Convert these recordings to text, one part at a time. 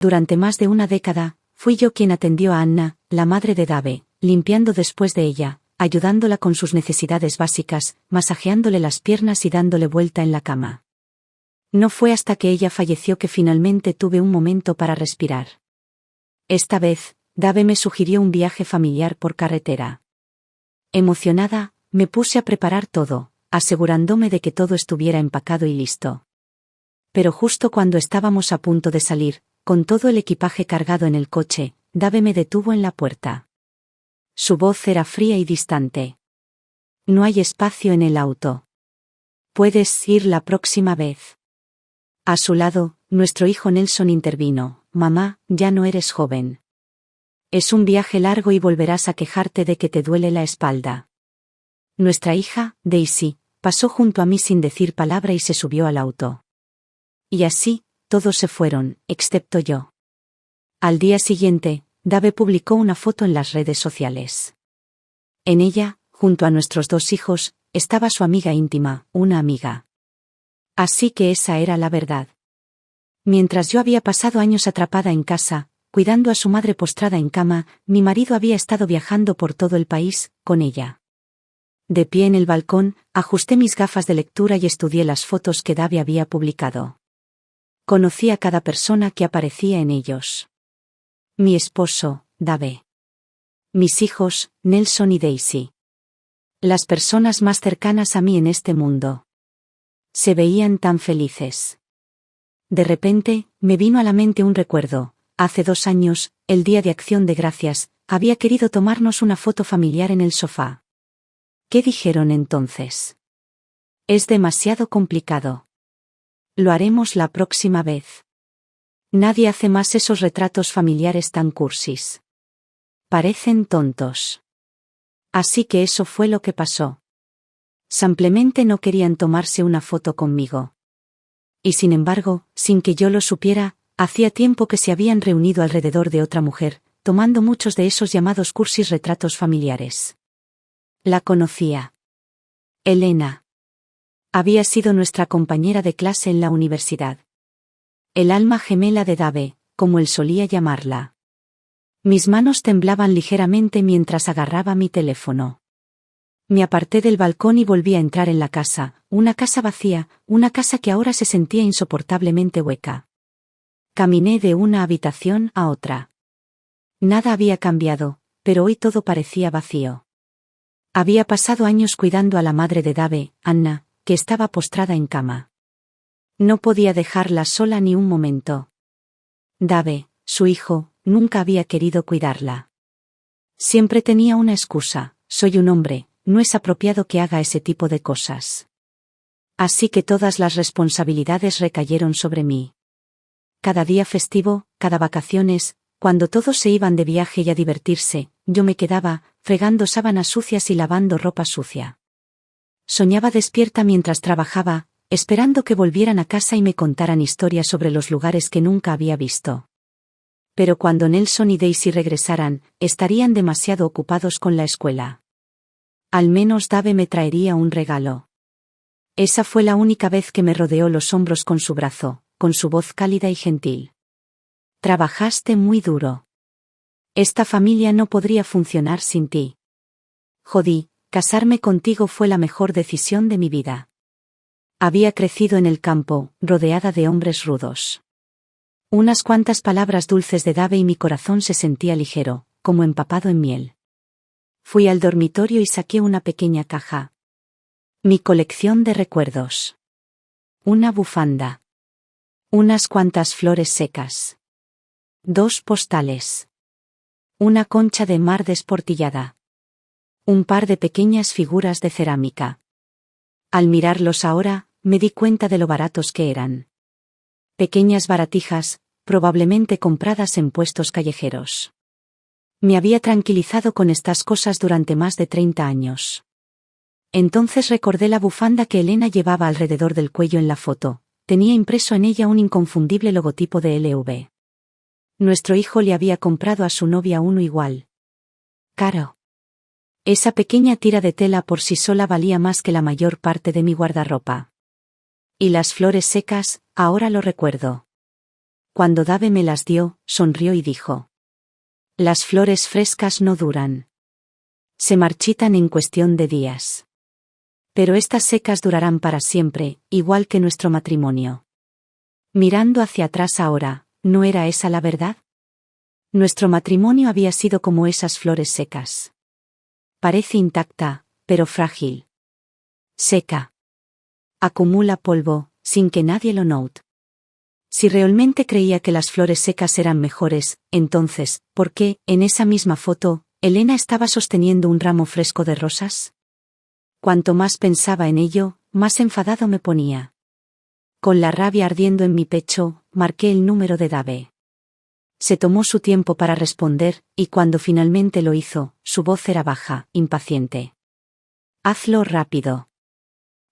Durante más de una década, fui yo quien atendió a Anna, la madre de Dave, limpiando después de ella, ayudándola con sus necesidades básicas, masajeándole las piernas y dándole vuelta en la cama. No fue hasta que ella falleció que finalmente tuve un momento para respirar. Esta vez, Dave me sugirió un viaje familiar por carretera. Emocionada, me puse a preparar todo, asegurándome de que todo estuviera empacado y listo. Pero justo cuando estábamos a punto de salir, con todo el equipaje cargado en el coche, Dave me detuvo en la puerta. Su voz era fría y distante. No hay espacio en el auto. Puedes ir la próxima vez. A su lado, nuestro hijo Nelson intervino. Mamá, ya no eres joven. Es un viaje largo y volverás a quejarte de que te duele la espalda. Nuestra hija, Daisy, pasó junto a mí sin decir palabra y se subió al auto. Y así, todos se fueron, excepto yo. Al día siguiente, Dave publicó una foto en las redes sociales. En ella, junto a nuestros dos hijos, estaba su amiga íntima, una amiga. Así que esa era la verdad. Mientras yo había pasado años atrapada en casa, cuidando a su madre postrada en cama, mi marido había estado viajando por todo el país, con ella. De pie en el balcón, ajusté mis gafas de lectura y estudié las fotos que Dave había publicado. Conocí a cada persona que aparecía en ellos. Mi esposo, Dave. Mis hijos, Nelson y Daisy. Las personas más cercanas a mí en este mundo. Se veían tan felices. De repente, me vino a la mente un recuerdo. Hace 2 años, el día de Acción de Gracias, había querido tomarnos una foto familiar en el sofá. ¿Qué dijeron entonces? Es demasiado complicado. Lo haremos la próxima vez. Nadie hace más esos retratos familiares tan cursis. Parecen tontos. Así que eso fue lo que pasó. Simplemente no querían tomarse una foto conmigo. Y sin embargo, sin que yo lo supiera, hacía tiempo que se habían reunido alrededor de otra mujer, tomando muchos de esos llamados cursis retratos familiares. La conocía. Elena. Había sido nuestra compañera de clase en la universidad. El alma gemela de Dave, como él solía llamarla. Mis manos temblaban ligeramente mientras agarraba mi teléfono. Me aparté del balcón y volví a entrar en la casa, una casa vacía, una casa que ahora se sentía insoportablemente hueca. Caminé de una habitación a otra. Nada había cambiado, pero hoy todo parecía vacío. Había pasado años cuidando a la madre de Dave, Anna, que estaba postrada en cama. No podía dejarla sola ni un momento. Dave, su hijo, nunca había querido cuidarla. Siempre tenía una excusa: soy un hombre, no es apropiado que haga ese tipo de cosas. Así que todas las responsabilidades recayeron sobre mí. Cada día festivo, cada vacaciones, cuando todos se iban de viaje y a divertirse, yo me quedaba, fregando sábanas sucias y lavando ropa sucia. Soñaba despierta mientras trabajaba, esperando que volvieran a casa y me contaran historias sobre los lugares que nunca había visto. Pero cuando Nelson y Daisy regresaran, estarían demasiado ocupados con la escuela. Al menos Dave me traería un regalo. Esa fue la única vez que me rodeó los hombros con su brazo, con su voz cálida y gentil. Trabajaste muy duro. Esta familia no podría funcionar sin ti. Jodí, casarme contigo fue la mejor decisión de mi vida. Había crecido en el campo, rodeada de hombres rudos. Unas cuantas palabras dulces de Dave y mi corazón se sentía ligero, como empapado en miel. Fui al dormitorio y saqué una pequeña caja. Mi colección de recuerdos. Una bufanda. Unas cuantas flores secas. 2 postales. Una concha de mar desportillada. Un par de pequeñas figuras de cerámica. Al mirarlos ahora, me di cuenta de lo baratos que eran. Pequeñas baratijas, probablemente compradas en puestos callejeros. Me había tranquilizado con estas cosas durante más de 30 años. Entonces recordé la bufanda que Elena llevaba alrededor del cuello en la foto. Tenía impreso en ella un inconfundible logotipo de LV. Nuestro hijo le había comprado a su novia uno igual. Caro. Esa pequeña tira de tela por sí sola valía más que la mayor parte de mi guardarropa. Y las flores secas, ahora lo recuerdo. Cuando Dave me las dio, sonrió y dijo: las flores frescas no duran. Se marchitan en cuestión de días. Pero estas secas durarán para siempre, igual que nuestro matrimonio. Mirando hacia atrás ahora, ¿no era esa la verdad? Nuestro matrimonio había sido como esas flores secas. Parece intacta, pero frágil. Seca. Acumula polvo, sin que nadie lo note. Si realmente creía que las flores secas eran mejores, entonces, ¿por qué, en esa misma foto, Elena estaba sosteniendo un ramo fresco de rosas? Cuanto más pensaba en ello, más enfadado me ponía. Con la rabia ardiendo en mi pecho, marqué el número de Dave. Se tomó su tiempo para responder, y cuando finalmente lo hizo, su voz era baja, impaciente. Hazlo rápido.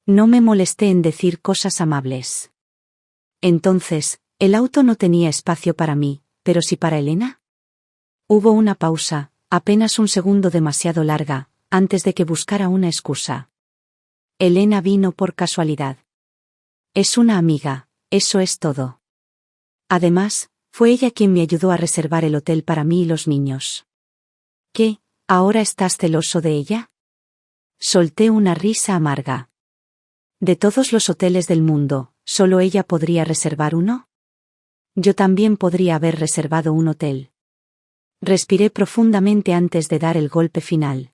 No me molesté en decir cosas amables. Entonces, el auto no tenía espacio para mí, pero sí para Elena. Hubo una pausa, apenas un segundo demasiado larga, antes de que buscara una excusa. Elena vino por casualidad. Es una amiga, eso es todo. Además, fue ella quien me ayudó a reservar el hotel para mí y los niños. ¿Qué? ¿Ahora estás celoso de ella? Solté una risa amarga. De todos los hoteles del mundo, ¿solo ella podría reservar uno? Yo también podría haber reservado un hotel. Respiré profundamente antes de dar el golpe final.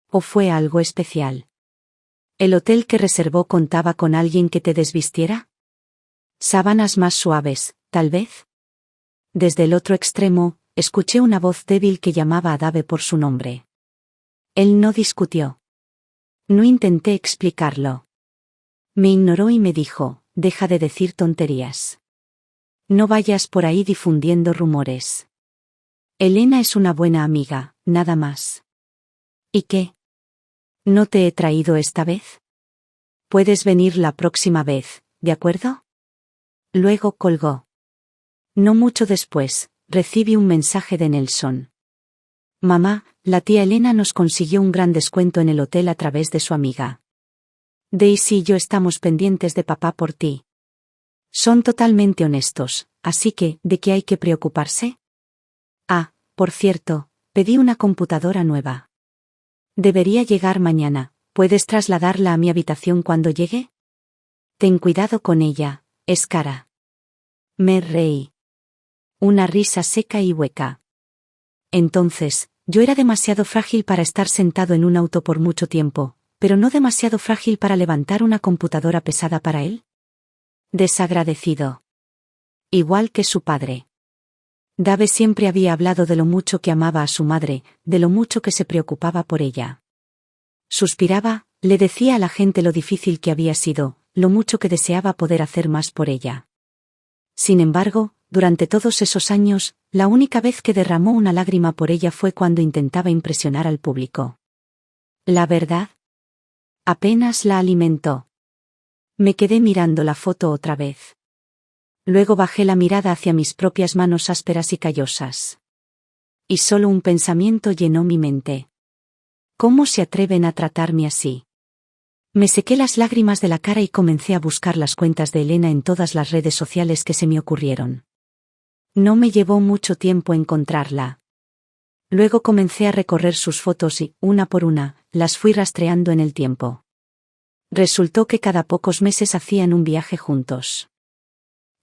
¿O fue algo especial? ¿El hotel que reservó contaba con alguien que te desvistiera? Sábanas más suaves, tal vez. Desde el otro extremo, escuché una voz débil que llamaba a Dave por su nombre. Él no discutió. No intenté explicarlo. Me ignoró y me dijo: deja de decir tonterías. No vayas por ahí difundiendo rumores. Elena es una buena amiga, nada más. ¿Y qué? ¿No te he traído esta vez? Puedes venir la próxima vez, ¿de acuerdo? Luego colgó. No mucho después, recibí un mensaje de Nelson. Mamá, la tía Elena nos consiguió un gran descuento en el hotel a través de su amiga. Daisy y yo estamos pendientes de papá por ti. Son totalmente honestos, así que, ¿de qué hay que preocuparse? Ah, por cierto, pedí una computadora nueva. Debería llegar mañana, ¿puedes trasladarla a mi habitación cuando llegue? Ten cuidado con ella, es cara. Me reí. Una risa seca y hueca. Entonces, yo era demasiado frágil para estar sentado en un auto por mucho tiempo, pero no demasiado frágil para levantar una computadora pesada para él. Desagradecido. Igual que su padre. Dave siempre había hablado de lo mucho que amaba a su madre, de lo mucho que se preocupaba por ella. Suspiraba, le decía a la gente lo difícil que había sido, lo mucho que deseaba poder hacer más por ella. Sin embargo, durante todos esos años, la única vez que derramó una lágrima por ella fue cuando intentaba impresionar al público. La verdad, apenas la alimentó. Me quedé mirando la foto otra vez. Luego bajé la mirada hacia mis propias manos ásperas y callosas. Y solo un pensamiento llenó mi mente. ¿Cómo se atreven a tratarme así? Me sequé las lágrimas de la cara y comencé a buscar las cuentas de Elena en todas las redes sociales que se me ocurrieron. No me llevó mucho tiempo encontrarla. Luego comencé a recorrer sus fotos y, una por una, las fui rastreando en el tiempo. Resultó que cada pocos meses hacían un viaje juntos.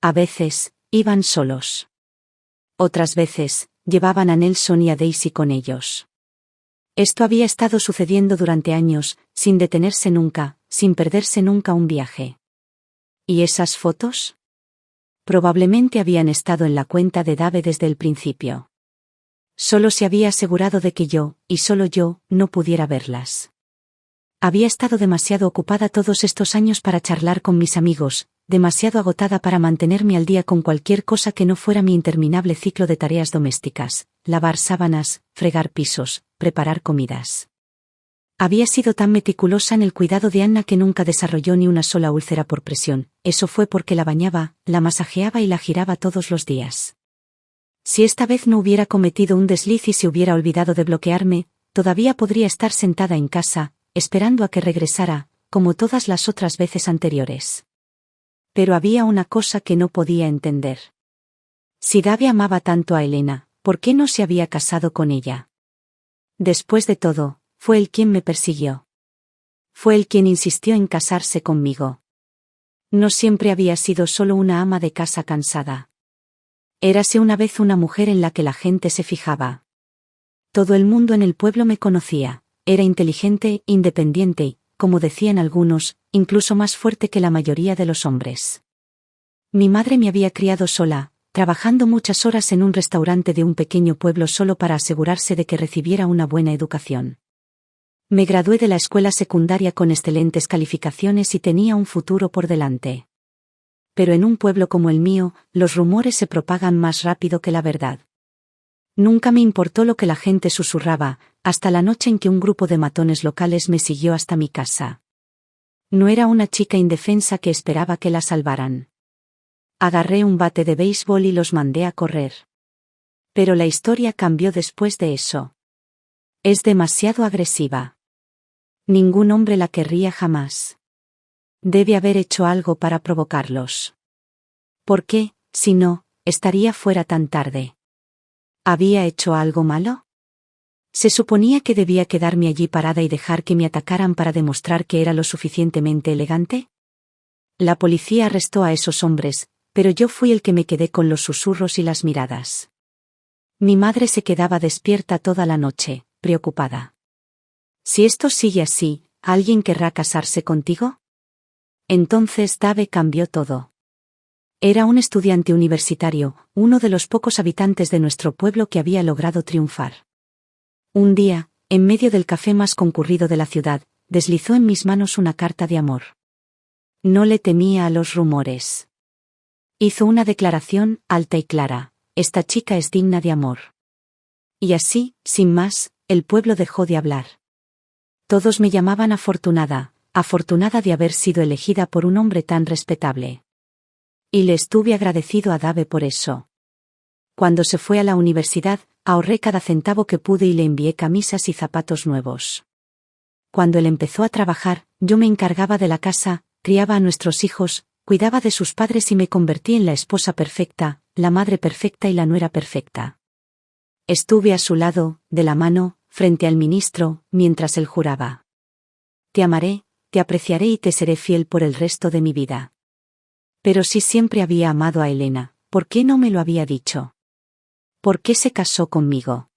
A veces, iban solos. Otras veces, llevaban a Nelson y a Daisy con ellos. Esto había estado sucediendo durante años, sin detenerse nunca, sin perderse nunca un viaje. ¿Y esas fotos? Probablemente habían estado en la cuenta de Dave desde el principio. Solo se había asegurado de que yo, y solo yo, no pudiera verlas. Había estado demasiado ocupada todos estos años para charlar con mis amigos, demasiado agotada para mantenerme al día con cualquier cosa que no fuera mi interminable ciclo de tareas domésticas, lavar sábanas, fregar pisos, preparar comidas. Había sido tan meticulosa en el cuidado de Anna que nunca desarrolló ni una sola úlcera por presión, eso fue porque la bañaba, la masajeaba y la giraba todos los días. Si esta vez no hubiera cometido un desliz y se hubiera olvidado de bloquearme, todavía podría estar sentada en casa, esperando a que regresara, como todas las otras veces anteriores. Pero había una cosa que no podía entender. Si Dave amaba tanto a Elena, ¿por qué no se había casado con ella? Después de todo, fue él quien me persiguió. Fue él quien insistió en casarse conmigo. No siempre había sido solo una ama de casa cansada. Érase una vez una mujer en la que la gente se fijaba. Todo el mundo en el pueblo me conocía. Era inteligente, independiente y, como decían algunos, incluso más fuerte que la mayoría de los hombres. Mi madre me había criado sola, trabajando muchas horas en un restaurante de un pequeño pueblo solo para asegurarse de que recibiera una buena educación. Me gradué de la escuela secundaria con excelentes calificaciones y tenía un futuro por delante. Pero en un pueblo como el mío, los rumores se propagan más rápido que la verdad. Nunca me importó lo que la gente susurraba, hasta la noche en que un grupo de matones locales me siguió hasta mi casa. No era una chica indefensa que esperaba que la salvaran. Agarré un bate de béisbol y los mandé a correr. Pero la historia cambió después de eso. Es demasiado agresiva. Ningún hombre la querría jamás. Debe haber hecho algo para provocarlos. ¿Por qué, si no, estaría fuera tan tarde? ¿Había hecho algo malo? ¿Se suponía que debía quedarme allí parada y dejar que me atacaran para demostrar que era lo suficientemente elegante? La policía arrestó a esos hombres, pero yo fui el que me quedé con los susurros y las miradas. Mi madre se quedaba despierta toda la noche, preocupada. Si esto sigue así, ¿alguien querrá casarse contigo? Entonces Dave cambió todo. Era un estudiante universitario, uno de los pocos habitantes de nuestro pueblo que había logrado triunfar. Un día, en medio del café más concurrido de la ciudad, deslizó en mis manos una carta de amor. No le temía a los rumores. Hizo una declaración alta y clara: esta chica es digna de amor. Y así, sin más, el pueblo dejó de hablar. Todos me llamaban afortunada, afortunada de haber sido elegida por un hombre tan respetable. Y le estuve agradecido a Dave por eso. Cuando se fue a la universidad, ahorré cada centavo que pude y le envié camisas y zapatos nuevos. Cuando él empezó a trabajar, yo me encargaba de la casa, criaba a nuestros hijos, cuidaba de sus padres y me convertí en la esposa perfecta, la madre perfecta y la nuera perfecta. Estuve a su lado, de la mano, frente al ministro, mientras él juraba: te amaré, te apreciaré y te seré fiel por el resto de mi vida. Pero si siempre había amado a Elena, ¿por qué no me lo había dicho? ¿Por qué se casó conmigo?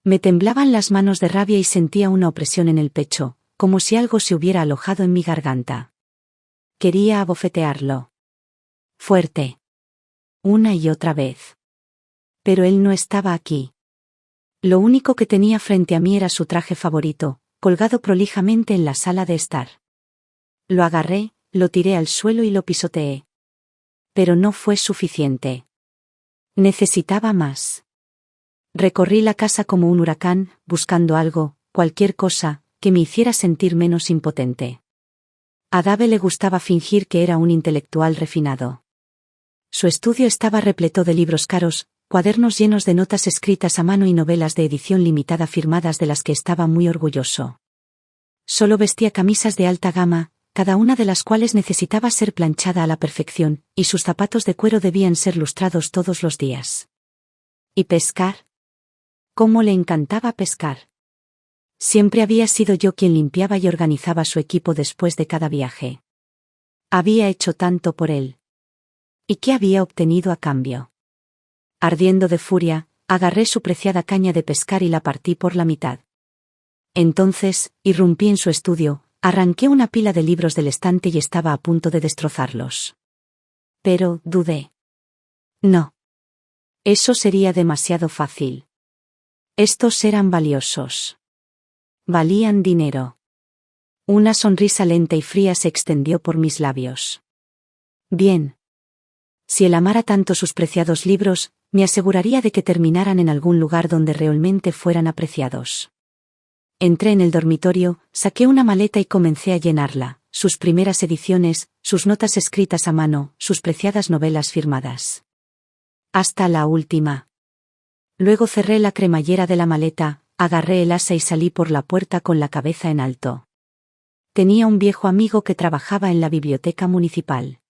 Me temblaban las manos de rabia y sentía una opresión en el pecho, como si algo se hubiera alojado en mi garganta. Quería abofetearlo. Fuerte. Una y otra vez. Pero él no estaba aquí. Lo único que tenía frente a mí era su traje favorito, colgado prolijamente en la sala de estar. Lo agarré, lo tiré al suelo y lo pisoteé. Pero no fue suficiente. Necesitaba más. Recorrí la casa como un huracán, buscando algo, cualquier cosa, que me hiciera sentir menos impotente. A Dave le gustaba fingir que era un intelectual refinado. Su estudio estaba repleto de libros caros, cuadernos llenos de notas escritas a mano y novelas de edición limitada firmadas de las que estaba muy orgulloso. Solo vestía camisas de alta gama, cada una de las cuales necesitaba ser planchada a la perfección, y sus zapatos de cuero debían ser lustrados todos los días. ¿Y pescar? ¿Cómo le encantaba pescar? Siempre había sido yo quien limpiaba y organizaba su equipo después de cada viaje. Había hecho tanto por él. ¿Y qué había obtenido a cambio? Ardiendo de furia, agarré su preciada caña de pescar y la partí por la mitad. Entonces, irrumpí en su estudio, arranqué una pila de libros del estante y estaba a punto de destrozarlos. Pero, dudé. No. Eso sería demasiado fácil. Estos eran valiosos. Valían dinero. Una sonrisa lenta y fría se extendió por mis labios. Bien. Si él amara tanto sus preciados libros, me aseguraría de que terminaran en algún lugar donde realmente fueran apreciados. Entré en el dormitorio, saqué una maleta y comencé a llenarla, sus primeras ediciones, sus notas escritas a mano, sus preciadas novelas firmadas. Hasta la última. Luego cerré la cremallera de la maleta, agarré el asa y salí por la puerta con la cabeza en alto. Tenía un viejo amigo que trabajaba en la biblioteca municipal.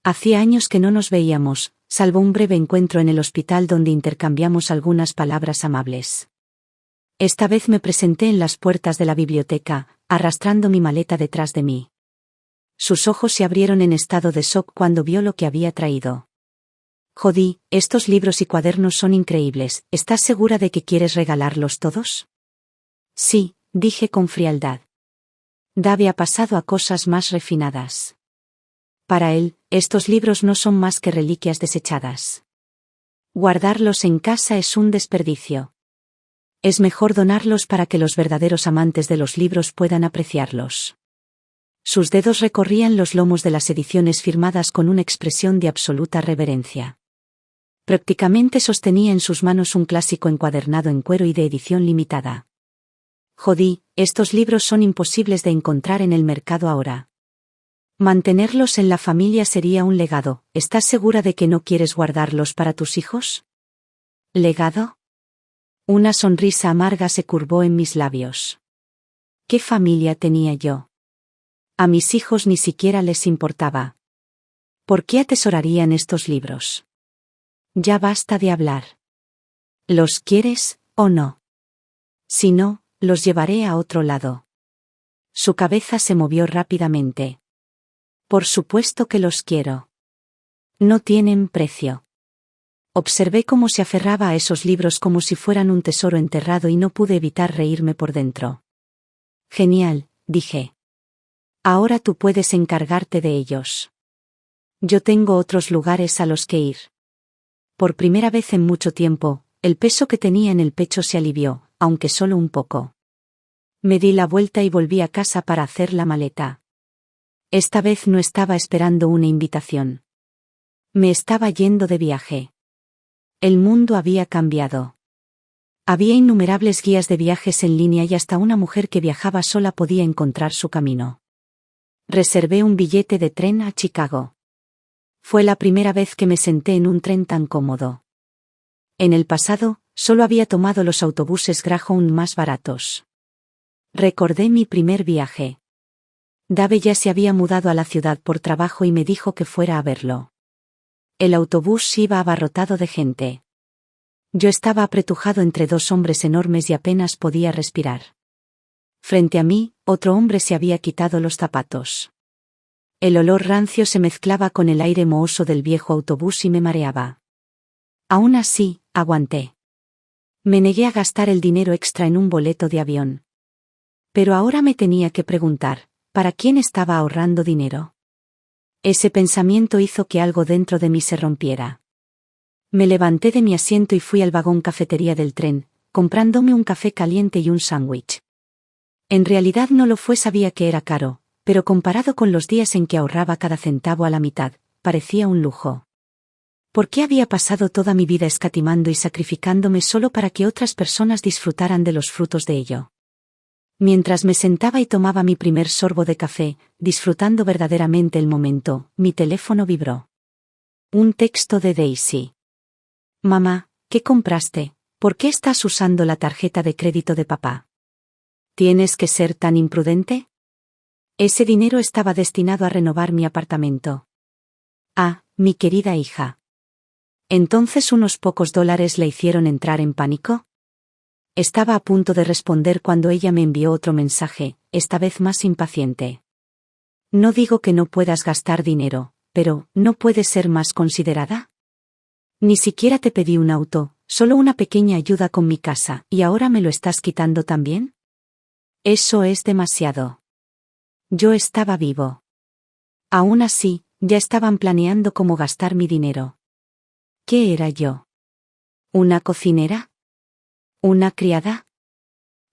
Hacía años que no nos veíamos, salvo un breve encuentro en el hospital donde intercambiamos algunas palabras amables. Esta vez me presenté en las puertas de la biblioteca, arrastrando mi maleta detrás de mí. Sus ojos se abrieron en estado de shock cuando vio lo que había traído. Jodie, estos libros y cuadernos son increíbles, ¿estás segura de que quieres regalarlos todos? Sí, dije con frialdad. Dave ha pasado a cosas más refinadas. Para él, estos libros no son más que reliquias desechadas. Guardarlos en casa es un desperdicio. Es mejor donarlos para que los verdaderos amantes de los libros puedan apreciarlos. Sus dedos recorrían los lomos de las ediciones firmadas con una expresión de absoluta reverencia. Prácticamente sostenía en sus manos un clásico encuadernado en cuero y de edición limitada. Jodie, estos libros son imposibles de encontrar en el mercado ahora. Mantenerlos en la familia sería un legado. ¿Estás segura de que no quieres guardarlos para tus hijos? ¿Legado? Una sonrisa amarga se curvó en mis labios. ¿Qué familia tenía yo? A mis hijos ni siquiera les importaba. ¿Por qué atesorarían estos libros? Ya basta de hablar. ¿Los quieres, o no? Si no, los llevaré a otro lado. Su cabeza se movió rápidamente. Por supuesto que los quiero. No tienen precio. Observé cómo se aferraba a esos libros como si fueran un tesoro enterrado y no pude evitar reírme por dentro. Genial, dije. Ahora tú puedes encargarte de ellos. Yo tengo otros lugares a los que ir. Por primera vez en mucho tiempo, el peso que tenía en el pecho se alivió, aunque solo un poco. Me di la vuelta y volví a casa para hacer la maleta. Esta vez no estaba esperando una invitación. Me estaba yendo de viaje. El mundo había cambiado. Había innumerables guías de viajes en línea y hasta una mujer que viajaba sola podía encontrar su camino. Reservé un billete de tren a Chicago. Fue la primera vez que me senté en un tren tan cómodo. En el pasado, solo había tomado los autobuses Greyhound más baratos. Recordé mi primer viaje. Dave ya se había mudado a la ciudad por trabajo y me dijo que fuera a verlo. El autobús iba abarrotado de gente. Yo estaba apretujado entre dos hombres enormes y apenas podía respirar. Frente a mí, otro hombre se había quitado los zapatos. El olor rancio se mezclaba con el aire mohoso del viejo autobús y me mareaba. Aún así, aguanté. Me negué a gastar el dinero extra en un boleto de avión. Pero ahora me tenía que preguntar, ¿para quién estaba ahorrando dinero? Ese pensamiento hizo que algo dentro de mí se rompiera. Me levanté de mi asiento y fui al vagón cafetería del tren, comprándome un café caliente y un sándwich. En realidad no lo fue, sabía que era caro, pero comparado con los días en que ahorraba cada centavo a la mitad, parecía un lujo. ¿Por qué había pasado toda mi vida escatimando y sacrificándome solo para que otras personas disfrutaran de los frutos de ello? Mientras me sentaba y tomaba mi primer sorbo de café, disfrutando verdaderamente el momento, mi teléfono vibró. Un texto de Daisy. Mamá, ¿qué compraste? ¿Por qué estás usando la tarjeta de crédito de papá? ¿Tienes que ser tan imprudente? Ese dinero estaba destinado a renovar mi apartamento. Ah, mi querida hija. ¿Entonces unos pocos dólares le hicieron entrar en pánico? Estaba a punto de responder cuando ella me envió otro mensaje, esta vez más impaciente. No digo que no puedas gastar dinero, pero ¿no puedes ser más considerada? Ni siquiera te pedí un auto, solo una pequeña ayuda con mi casa, ¿y ahora me lo estás quitando también? Eso es demasiado. Yo estaba vivo. Aún así, ya estaban planeando cómo gastar mi dinero. ¿Qué era yo? ¿Una cocinera? ¿Una criada?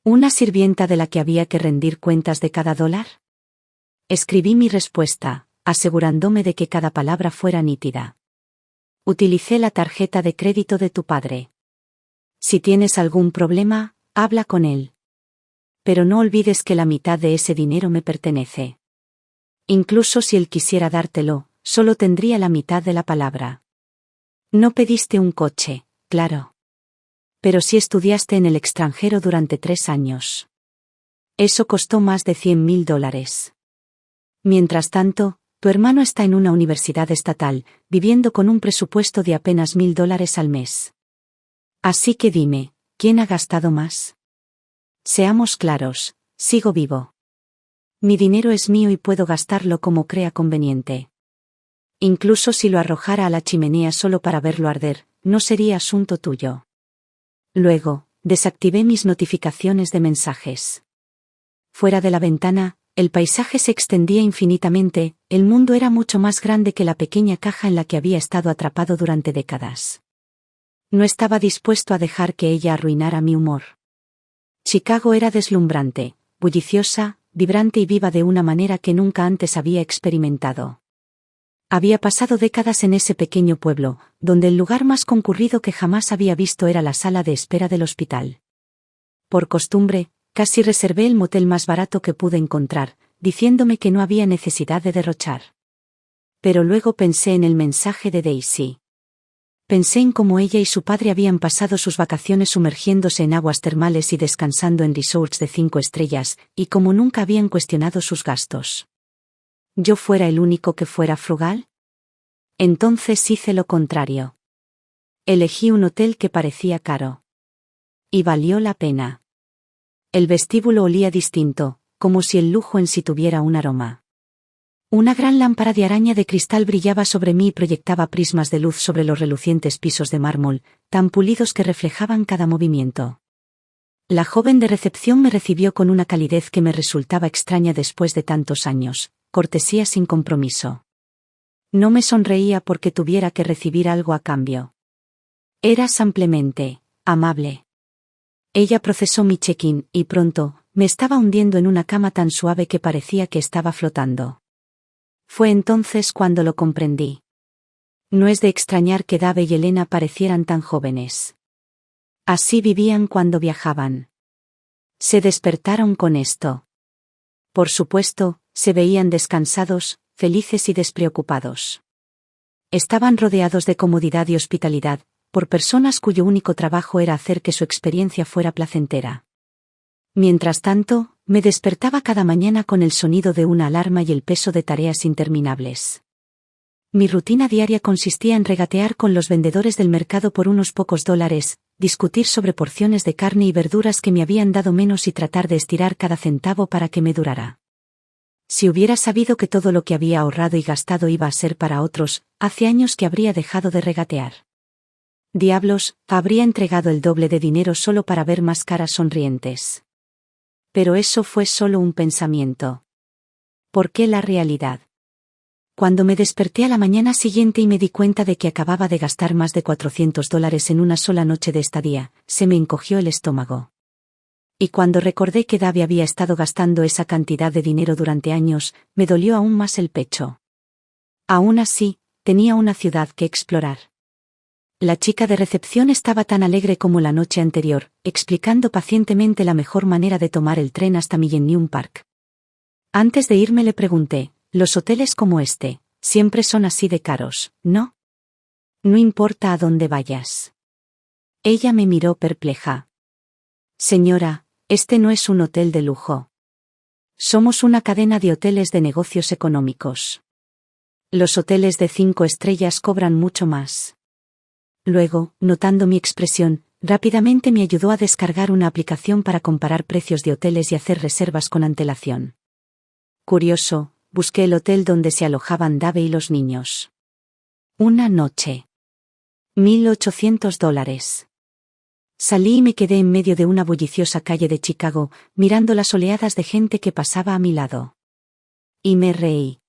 ¿Una sirvienta de la que había que rendir cuentas de cada dólar? Escribí mi respuesta, asegurándome de que cada palabra fuera nítida. Utilicé la tarjeta de crédito de tu padre. Si tienes algún problema, habla con él. Pero no olvides que la mitad de ese dinero me pertenece. Incluso si él quisiera dártelo, solo tendría la mitad de la palabra. No pediste un coche, claro. Pero sí estudiaste en el extranjero durante 3 años. Eso costó más de $100,000. Mientras tanto, Tu hermano está en una universidad estatal, viviendo con un presupuesto de apenas $1000 al mes. Así que dime, ¿quién ha gastado más? Seamos claros, sigo vivo. Mi dinero es mío y puedo gastarlo como crea conveniente. Incluso si lo arrojara a la chimenea solo para verlo arder, no sería asunto tuyo. Luego, desactivé mis notificaciones de mensajes. Fuera de la ventana, el paisaje se extendía infinitamente, el mundo era mucho más grande que la pequeña caja en la que había estado atrapado durante décadas. No estaba dispuesto a dejar que ella arruinara mi humor. Chicago era deslumbrante, bulliciosa, vibrante y viva de una manera que nunca antes había experimentado. Había pasado décadas en ese pequeño pueblo, donde el lugar más concurrido que jamás había visto era la sala de espera del hospital. Por costumbre, casi reservé el motel más barato que pude encontrar, diciéndome que no había necesidad de derrochar. Pero luego pensé en el mensaje de Daisy. Pensé en cómo ella y su padre habían pasado sus vacaciones sumergiéndose en aguas termales y descansando en resorts de 5 estrellas, y cómo nunca habían cuestionado sus gastos. ¿Yo fuera el único que fuera frugal? Entonces hice lo contrario. Elegí un hotel que parecía caro. Y valió la pena. El vestíbulo olía distinto, como si el lujo en sí tuviera un aroma. Una gran lámpara de araña de cristal brillaba sobre mí y proyectaba prismas de luz sobre los relucientes pisos de mármol, tan pulidos que reflejaban cada movimiento. La joven de recepción me recibió con una calidez que me resultaba extraña después de tantos años, cortesía sin compromiso. No me sonreía porque tuviera que recibir algo a cambio. Era simplemente amable. Ella procesó mi check-in y pronto, me estaba hundiendo en una cama tan suave que parecía que estaba flotando. Fue entonces cuando lo comprendí. No es de extrañar que Dave y Elena parecieran tan jóvenes. Así vivían cuando viajaban. Se despertaron con esto. Por supuesto, se veían descansados, felices y despreocupados. Estaban rodeados de comodidad y hospitalidad, por personas cuyo único trabajo era hacer que su experiencia fuera placentera. Mientras tanto, me despertaba cada mañana con el sonido de una alarma y el peso de tareas interminables. Mi rutina diaria consistía en regatear con los vendedores del mercado por unos pocos $, discutir sobre porciones de carne y verduras que me habían dado menos y tratar de estirar cada centavo para que me durara. Si hubiera sabido que todo lo que había ahorrado y gastado iba a ser para otros, hace años que habría dejado de regatear. Diablos, habría entregado el doble de dinero solo para ver más caras sonrientes. Pero eso fue solo un pensamiento. ¿Por qué la realidad? Cuando me desperté a la mañana siguiente y me di cuenta de que acababa de gastar más de $400 en una sola noche de estadía, se me encogió el estómago. Y cuando recordé que Dave había estado gastando esa cantidad de dinero durante años, me dolió aún más el pecho. Aún así, tenía una ciudad que explorar. La chica de recepción estaba tan alegre como la noche anterior, explicando pacientemente la mejor manera de tomar el tren hasta Millennium Park. Antes de irme le pregunté, los hoteles como este, siempre son así de caros, ¿no? No importa a dónde vayas. Ella me miró perpleja. Señora, este no es un hotel de lujo. Somos una cadena de hoteles de negocios económicos. Los hoteles de 5 estrellas cobran mucho más. Luego, notando mi expresión, rápidamente me ayudó a descargar una aplicación para comparar precios de hoteles y hacer reservas con antelación. Curioso, busqué el hotel donde se alojaban Dave y los niños. Una noche. $1800. Salí y me quedé en medio de una bulliciosa calle de Chicago, mirando las oleadas de gente que pasaba a mi lado. Y me reí.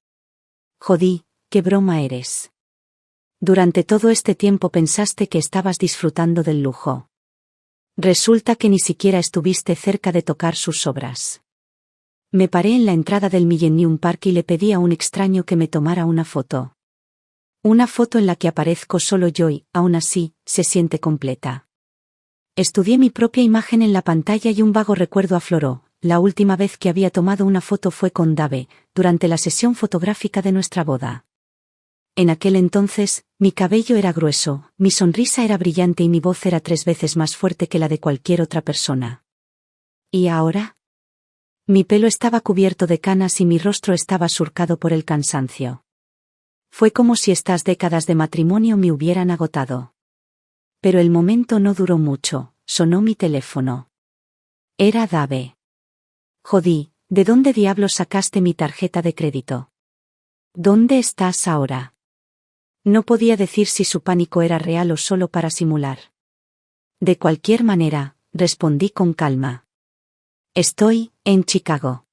Jodí, qué broma eres. Durante todo este tiempo pensaste que estabas disfrutando del lujo. Resulta que ni siquiera estuviste cerca de tocar sus obras. Me paré en la entrada del Millennium Park y le pedí a un extraño que me tomara una foto. Una foto en la que aparezco solo yo y, aún así, se siente completa. Estudié mi propia imagen en la pantalla y un vago recuerdo afloró. La última vez que había tomado una foto fue con Dave, durante la sesión fotográfica de nuestra boda. En aquel entonces, mi cabello era grueso, mi sonrisa era brillante y mi voz era 3 veces más fuerte que la de cualquier otra persona. ¿Y ahora? Mi pelo estaba cubierto de canas y mi rostro estaba surcado por el cansancio. Fue como si estas décadas de matrimonio me hubieran agotado. Pero el momento no duró mucho, sonó mi teléfono. Era Dave. Jodí, ¿de dónde diablos sacaste mi tarjeta de crédito? ¿Dónde estás ahora? No podía decir si su pánico era real o solo para simular. De cualquier manera, respondí con calma. Estoy en Chicago.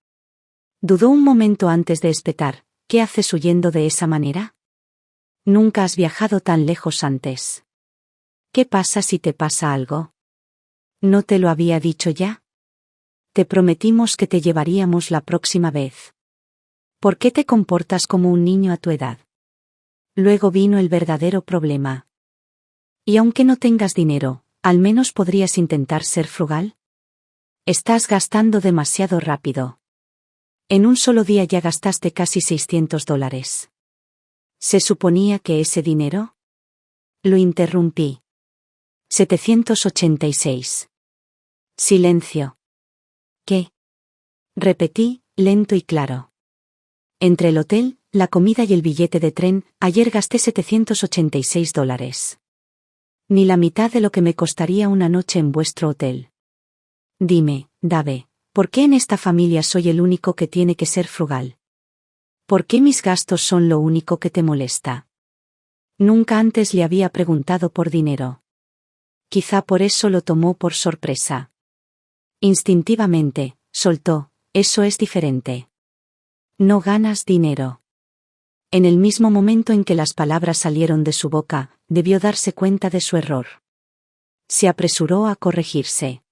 Dudó un momento antes de espetar. ¿Qué haces huyendo de esa manera? Nunca has viajado tan lejos antes. ¿Qué pasa si te pasa algo? ¿No te lo había dicho ya? Te prometimos que te llevaríamos la próxima vez. ¿Por qué te comportas como un niño a tu edad? Luego vino el verdadero problema. Y aunque no tengas dinero, ¿al menos podrías intentar ser frugal? Estás gastando demasiado rápido. En un solo día ya gastaste casi $600. ¿Se suponía que ese dinero? Lo interrumpí. 786. Silencio. ¿Qué? Repetí, lento y claro. Entre el hotel, la comida y el billete de tren, ayer gasté $786. Ni la mitad de lo que me costaría una noche en vuestro hotel. Dime, Dave, ¿por qué en esta familia soy el único que tiene que ser frugal? ¿Por qué mis gastos son lo único que te molesta? Nunca antes le había preguntado por dinero. Quizá por eso lo tomó por sorpresa. Instintivamente, soltó, eso es diferente. No ganas dinero. En el mismo momento en que las palabras salieron de su boca, debió darse cuenta de su error. Se apresuró a corregirse.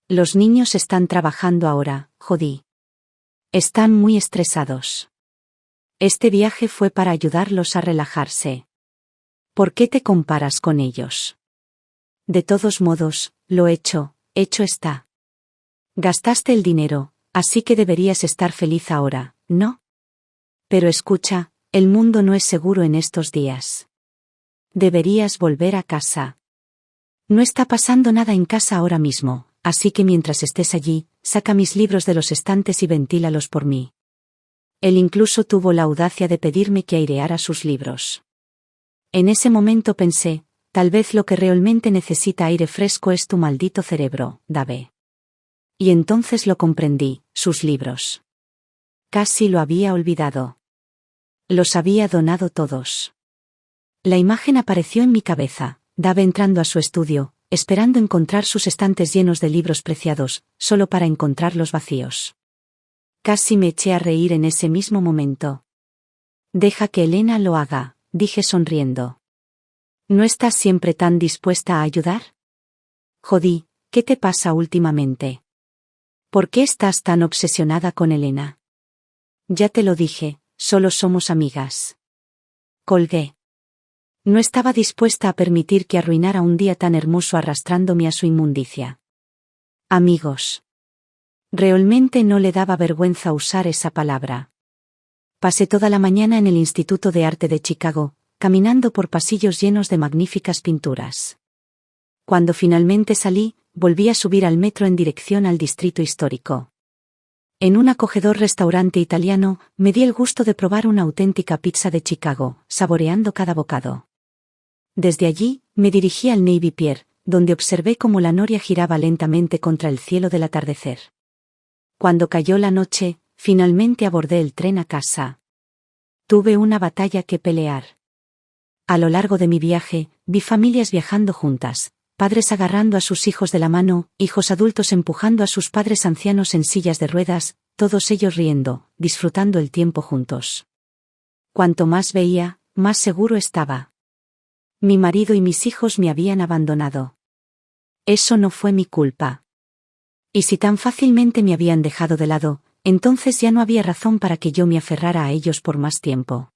Los niños están trabajando ahora, Jodí. Están muy estresados. Este viaje fue para ayudarlos a relajarse. ¿Por qué te comparas con ellos? De todos modos, lo hecho está. Gastaste el dinero, así que deberías estar feliz ahora, ¿no? Pero escucha, el mundo no es seguro en estos días. Deberías volver a casa. No está pasando nada en casa ahora mismo, así que mientras estés allí, saca mis libros de los estantes y ventílalos por mí. Él incluso tuvo la audacia de pedirme que aireara sus libros. En ese momento pensé, tal vez lo que realmente necesita aire fresco es tu maldito cerebro, Dave. Y entonces lo comprendí, sus libros. Casi lo había olvidado. Los había donado todos. La imagen apareció en mi cabeza, Dave entrando a su estudio, esperando encontrar sus estantes llenos de libros preciados, solo para encontrarlos vacíos. Casi me eché a reír en ese mismo momento. Deja que Elena lo haga, dije sonriendo. ¿No estás siempre tan dispuesta a ayudar? Jodí, ¿qué te pasa últimamente? ¿Por qué estás tan obsesionada con Elena? Ya te lo dije, solo somos amigas. Colgué. No estaba dispuesta a permitir que arruinara un día tan hermoso arrastrándome a su inmundicia. Amigos. Realmente no le daba vergüenza usar esa palabra. Pasé toda la mañana en el Instituto de Arte de Chicago, caminando por pasillos llenos de magníficas pinturas. Cuando finalmente salí, volví a subir al metro en dirección al distrito histórico. En un acogedor restaurante italiano, me di el gusto de probar una auténtica pizza de Chicago, saboreando cada bocado. Desde allí, me dirigí al Navy Pier, donde observé cómo la noria giraba lentamente contra el cielo del atardecer. Cuando cayó la noche, finalmente abordé el tren a casa. Tuve una batalla que pelear. A lo largo de mi viaje, vi familias viajando juntas, padres agarrando a sus hijos de la mano, hijos adultos empujando a sus padres ancianos en sillas de ruedas, todos ellos riendo, disfrutando el tiempo juntos. Cuanto más veía, más seguro estaba. Mi marido y mis hijos me habían abandonado. Eso no fue mi culpa. Y si tan fácilmente me habían dejado de lado, entonces ya no había razón para que yo me aferrara a ellos por más tiempo.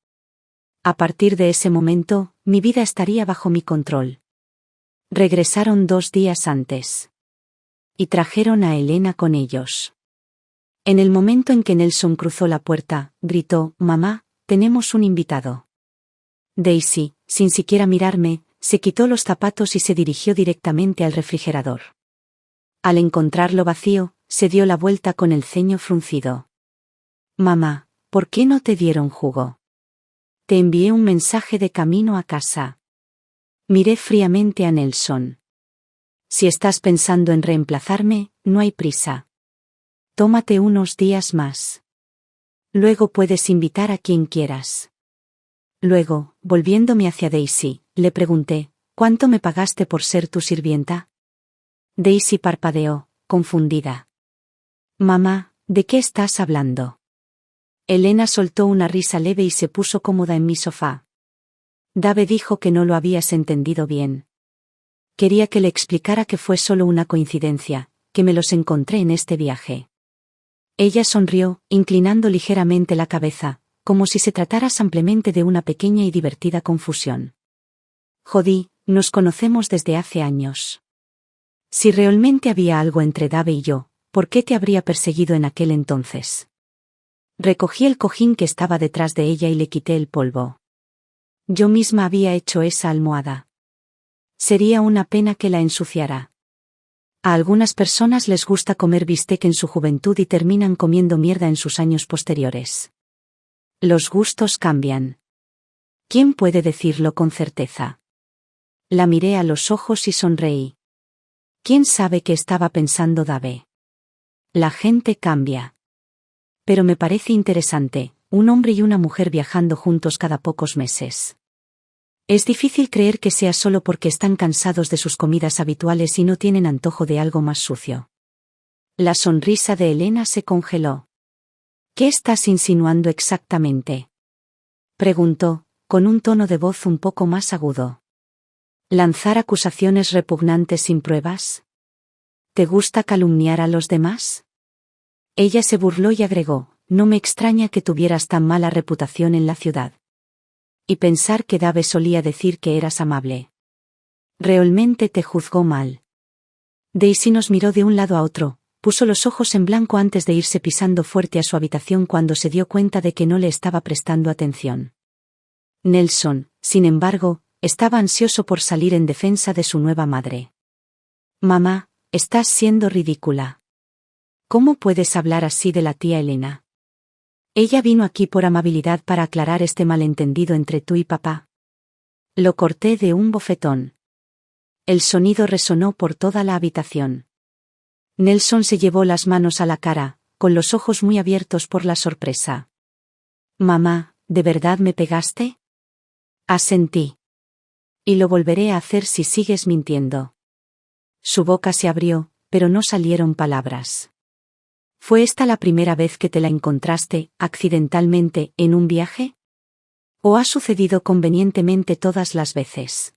A partir de ese momento, mi vida estaría bajo mi control. Regresaron 2 días antes. Y trajeron a Elena con ellos. En el momento en que Nelson cruzó la puerta, gritó, «Mamá, tenemos un invitado». Daisy, sin siquiera mirarme, se quitó los zapatos y se dirigió directamente al refrigerador. Al encontrarlo vacío, se dio la vuelta con el ceño fruncido. «Mamá, ¿por qué no te dieron jugo? Te envié un mensaje de camino a casa. Miré fríamente a Nelson. Si estás pensando en reemplazarme, no hay prisa. Tómate unos días más. Luego puedes invitar a quien quieras. Luego, volviéndome hacia Daisy, le pregunté, ¿cuánto me pagaste por ser tu sirvienta? Daisy parpadeó, confundida. Mamá, ¿de qué estás hablando? Elena soltó una risa leve y se puso cómoda en mi sofá. Dave dijo que no lo habías entendido bien. Quería que le explicara que fue solo una coincidencia, que me los encontré en este viaje. Ella sonrió, inclinando ligeramente la cabeza, como si se tratara simplemente de una pequeña y divertida confusión. Jodí, nos conocemos desde hace años. Si realmente había algo entre Dave y yo, ¿por qué te habría perseguido en aquel entonces? Recogí el cojín que estaba detrás de ella y le quité el polvo. Yo misma había hecho esa almohada. Sería una pena que la ensuciara. A algunas personas les gusta comer bistec en su juventud y terminan comiendo mierda en sus años posteriores. Los gustos cambian. ¿Quién puede decirlo con certeza? La miré a los ojos y sonreí. ¿Quién sabe qué estaba pensando Dave? La gente cambia. Pero me parece interesante, un hombre y una mujer viajando juntos cada pocos meses. Es difícil creer que sea solo porque están cansados de sus comidas habituales y no tienen antojo de algo más sucio. La sonrisa de Elena se congeló. ¿Qué estás insinuando exactamente? Preguntó, con un tono de voz un poco más agudo. ¿Lanzar acusaciones repugnantes sin pruebas? ¿Te gusta calumniar a los demás? Ella se burló y agregó, no me extraña que tuvieras tan mala reputación en la ciudad. Y pensar que Dave solía decir que eras amable. Realmente te juzgó mal. Daisy nos miró de un lado a otro, puso los ojos en blanco antes de irse pisando fuerte a su habitación cuando se dio cuenta de que no le estaba prestando atención. Nelson, sin embargo, estaba ansioso por salir en defensa de su nueva madre. Mamá, estás siendo ridícula. ¿Cómo puedes hablar así de la tía Elena? Ella vino aquí por amabilidad para aclarar este malentendido entre tú y papá. Lo corté de un bofetón. El sonido resonó por toda la habitación. Nelson se llevó las manos a la cara, con los ojos muy abiertos por la sorpresa. Mamá, ¿de verdad me pegaste? Asentí. Y lo volveré a hacer si sigues mintiendo. Su boca se abrió, pero no salieron palabras. ¿Fue esta la primera vez que te la encontraste, accidentalmente, en un viaje? ¿O ha sucedido convenientemente todas las veces?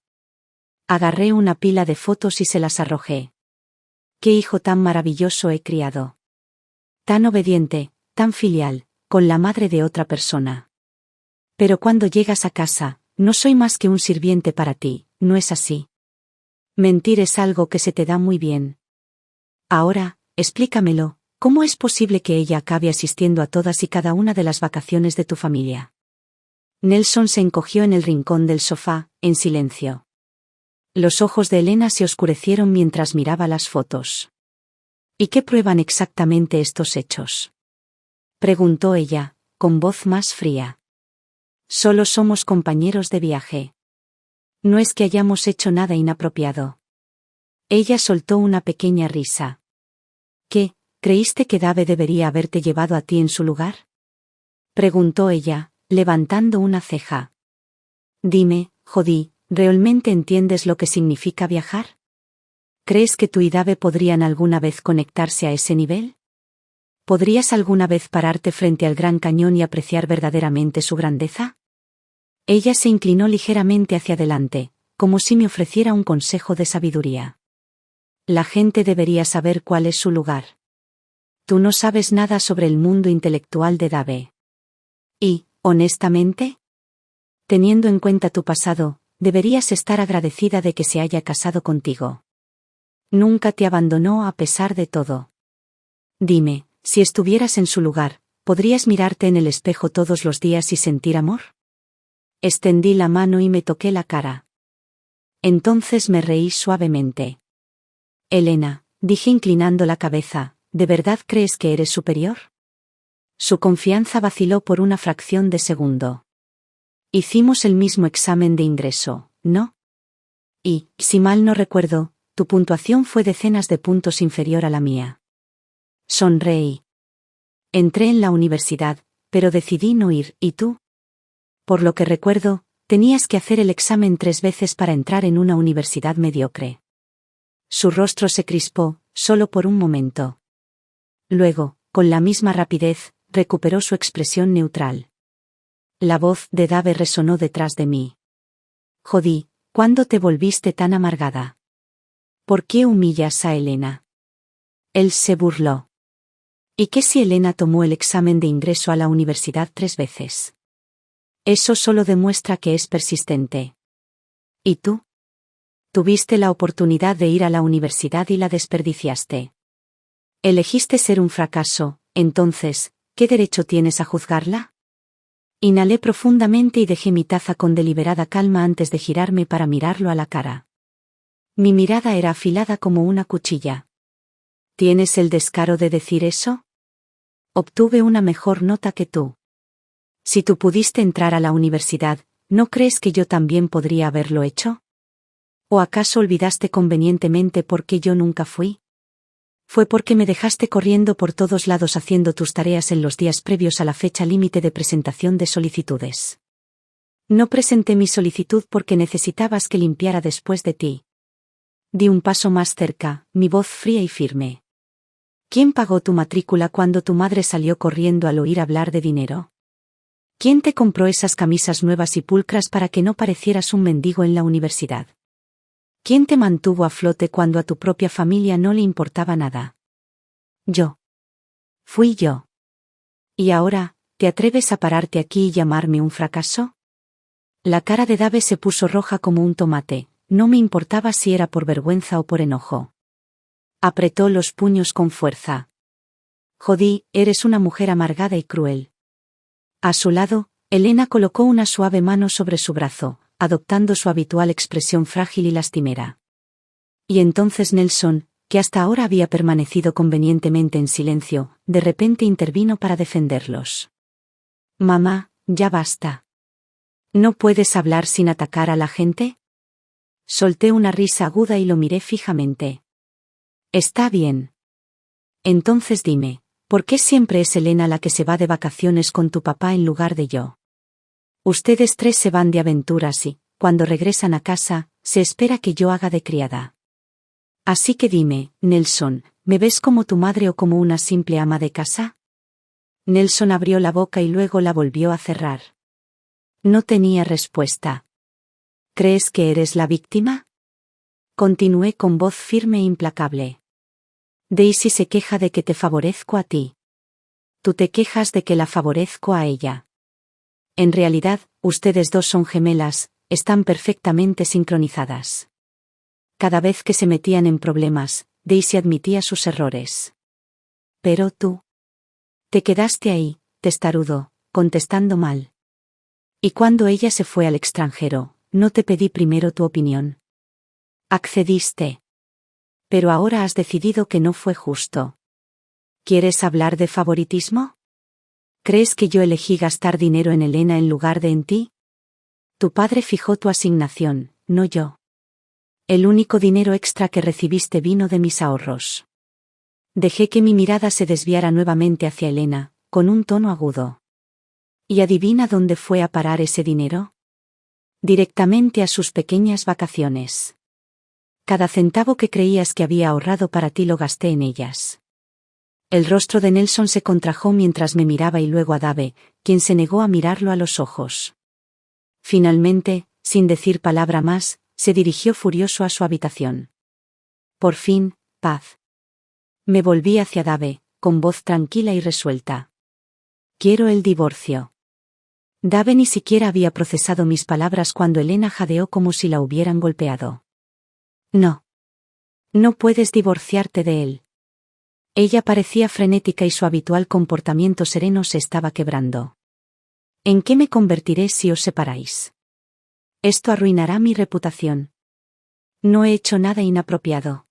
Agarré una pila de fotos y se las arrojé. ¡Qué hijo tan maravilloso he criado! Tan obediente, tan filial, con la madre de otra persona. Pero cuando llegas a casa, no soy más que un sirviente para ti, ¿no es así? Mentir es algo que se te da muy bien. Ahora, explícamelo. ¿Cómo es posible que ella acabe asistiendo a todas y cada una de las vacaciones de tu familia? Nelson se encogió en el rincón del sofá, en silencio. Los ojos de Elena se oscurecieron mientras miraba las fotos. ¿Y qué prueban exactamente estos hechos? Preguntó ella, con voz más fría. Solo somos compañeros de viaje. No es que hayamos hecho nada inapropiado. Ella soltó una pequeña risa. ¿Qué? ¿Creíste que Dave debería haberte llevado a ti en su lugar? Preguntó ella, levantando una ceja. Dime, Jodí, ¿realmente entiendes lo que significa viajar? ¿Crees que tú y Dave podrían alguna vez conectarse a ese nivel? ¿Podrías alguna vez pararte frente al Gran Cañón y apreciar verdaderamente su grandeza? Ella se inclinó ligeramente hacia adelante, como si me ofreciera un consejo de sabiduría. La gente debería saber cuál es su lugar. Tú no sabes nada sobre el mundo intelectual de Dave. Y, honestamente, teniendo en cuenta tu pasado, deberías estar agradecida de que se haya casado contigo. Nunca te abandonó a pesar de todo. Dime, si estuvieras en su lugar, ¿podrías mirarte en el espejo todos los días y sentir amor? Extendí la mano y me toqué la cara. Entonces me reí suavemente. Elena, dije inclinando la cabeza, ¿de verdad crees que eres superior? Su confianza vaciló por una fracción de segundo. Hicimos el mismo examen de ingreso, ¿no? Y, si mal no recuerdo, tu puntuación fue decenas de puntos inferior a la mía. Sonreí. Entré en la universidad, pero decidí no ir, ¿y tú? Por lo que recuerdo, tenías que hacer el examen 3 veces para entrar en una universidad mediocre. Su rostro se crispó, solo por un momento. Luego, con la misma rapidez, recuperó su expresión neutral. La voz de Dave resonó detrás de mí. Jodí, ¿cuándo te volviste tan amargada? ¿Por qué humillas a Elena? Él se burló. ¿Y qué si Elena tomó el examen de ingreso a la universidad 3 veces? Eso solo demuestra que es persistente. ¿Y tú? Tuviste la oportunidad de ir a la universidad y la desperdiciaste. Elegiste ser un fracaso, entonces, ¿qué derecho tienes a juzgarla? Inhalé profundamente y dejé mi taza con deliberada calma antes de girarme para mirarlo a la cara. Mi mirada era afilada como una cuchilla. ¿Tienes el descaro de decir eso? Obtuve una mejor nota que tú. Si tú pudiste entrar a la universidad, ¿no crees que yo también podría haberlo hecho? ¿O acaso olvidaste convenientemente por qué yo nunca fui? Fue porque me dejaste corriendo por todos lados haciendo tus tareas en los días previos a la fecha límite de presentación de solicitudes. No presenté mi solicitud porque necesitabas que limpiara después de ti. Di un paso más cerca, mi voz fría y firme. ¿Quién pagó tu matrícula cuando tu madre salió corriendo al oír hablar de dinero? ¿Quién te compró esas camisas nuevas y pulcras para que no parecieras un mendigo en la universidad? ¿Quién te mantuvo a flote cuando a tu propia familia no le importaba nada? Yo. Fui yo. ¿Y ahora, te atreves a pararte aquí y llamarme un fracaso? La cara de Dave se puso roja como un tomate, no me importaba si era por vergüenza o por enojo. Apretó los puños con fuerza. Jodí, eres una mujer amargada y cruel. A su lado, Elena colocó una suave mano sobre su brazo, adoptando su habitual expresión frágil y lastimera. Y entonces Nelson, que hasta ahora había permanecido convenientemente en silencio, de repente intervino para defenderlos. Mamá, ya basta. ¿No puedes hablar sin atacar a la gente? Solté una risa aguda y lo miré fijamente. Está bien. Entonces dime, ¿por qué siempre es Elena la que se va de vacaciones con tu papá en lugar de yo? Ustedes 3 se van de aventuras y, cuando regresan a casa, se espera que yo haga de criada. Así que dime, Nelson, ¿me ves como tu madre o como una simple ama de casa? Nelson abrió la boca y luego la volvió a cerrar. No tenía respuesta. ¿Crees que eres la víctima? Continué con voz firme e implacable. Daisy se queja de que te favorezco a ti. Tú te quejas de que la favorezco a ella. En realidad, ustedes 2 son gemelas, están perfectamente sincronizadas. Cada vez que se metían en problemas, Daisy admitía sus errores. Pero tú. Te quedaste ahí, testarudo, contestando mal. Y cuando ella se fue al extranjero, no te pedí primero tu opinión. Accediste. Pero ahora has decidido que no fue justo. ¿Quieres hablar de favoritismo? ¿Crees que yo elegí gastar dinero en Elena en lugar de en ti? Tu padre fijó tu asignación, no yo. El único dinero extra que recibiste vino de mis ahorros. Dejé que mi mirada se desviara nuevamente hacia Elena, con un tono agudo. ¿Y adivina dónde fue a parar ese dinero? Directamente a sus pequeñas vacaciones. Cada centavo que creías que había ahorrado para ti lo gasté en ellas. El rostro de Nelson se contrajo mientras me miraba y luego a Dave, quien se negó a mirarlo a los ojos. Finalmente, sin decir palabra más, se dirigió furioso a su habitación. Por fin, paz. Me volví hacia Dave, con voz tranquila y resuelta. Quiero el divorcio. Dave ni siquiera había procesado mis palabras cuando Elena jadeó como si la hubieran golpeado. No. No puedes divorciarte de él. Ella parecía frenética y su habitual comportamiento sereno se estaba quebrando. ¿En qué me convertiré si os separáis? Esto arruinará mi reputación. No he hecho nada inapropiado.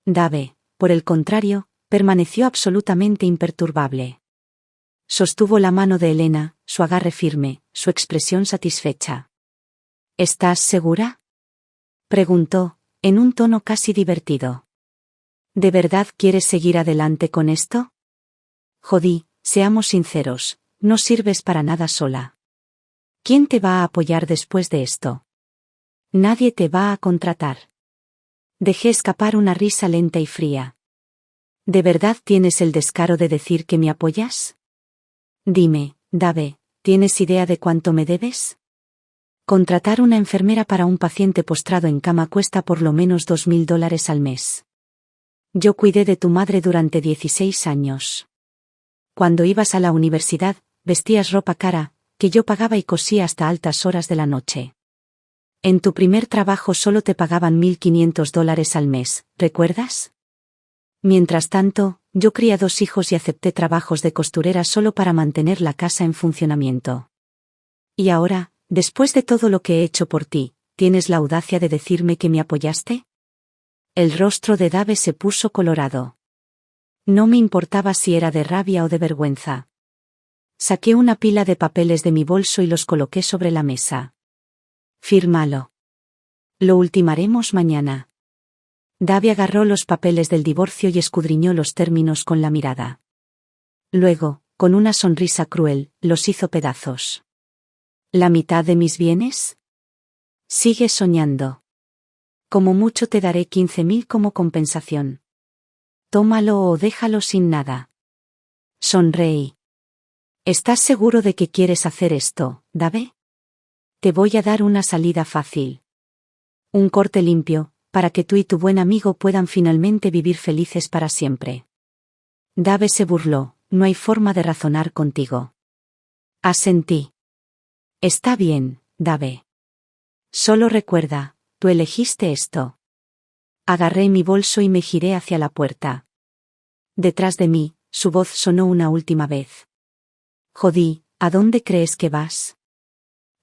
Dave, por el contrario, permaneció absolutamente imperturbable. Sostuvo la mano de Elena, su agarre firme, su expresión satisfecha. ¿Estás segura? Preguntó, en un tono casi divertido. ¿De verdad quieres seguir adelante con esto? Jodí, seamos sinceros, no sirves para nada sola. ¿Quién te va a apoyar después de esto? Nadie te va a contratar. Dejé escapar una risa lenta y fría. ¿De verdad tienes el descaro de decir que me apoyas? Dime, Dave, ¿tienes idea de cuánto me debes? Contratar una enfermera para un paciente postrado en cama cuesta por lo menos $2.000 al mes. Yo cuidé de tu madre durante 16 años. Cuando ibas a la universidad, vestías ropa cara, que yo pagaba y cosía hasta altas horas de la noche. En tu primer trabajo solo te pagaban $1.500 al mes, ¿recuerdas? Mientras tanto, yo crié 2 hijos y acepté trabajos de costurera solo para mantener la casa en funcionamiento. Y ahora, después de todo lo que he hecho por ti, ¿tienes la audacia de decirme que me apoyaste? El rostro de Dave se puso colorado. No me importaba si era de rabia o de vergüenza. Saqué una pila de papeles de mi bolso y los coloqué sobre la mesa. Fírmalo. Lo ultimaremos mañana. Dave agarró los papeles del divorcio y escudriñó los términos con la mirada. Luego, con una sonrisa cruel, los hizo pedazos. ¿La mitad de mis bienes? Sigue soñando. Como mucho te daré 15.000 como compensación. Tómalo o déjalo sin nada. Sonreí. ¿Estás seguro de que quieres hacer esto, Dave? Te voy a dar una salida fácil. Un corte limpio, para que tú y tu buen amigo puedan finalmente vivir felices para siempre. Dave se burló, no hay forma de razonar contigo. Asentí. Está bien, Dave. Solo recuerda, tú elegiste esto. Agarré mi bolso y me giré hacia la puerta. Detrás de mí, su voz sonó una última vez. Jodí, ¿a dónde crees que vas?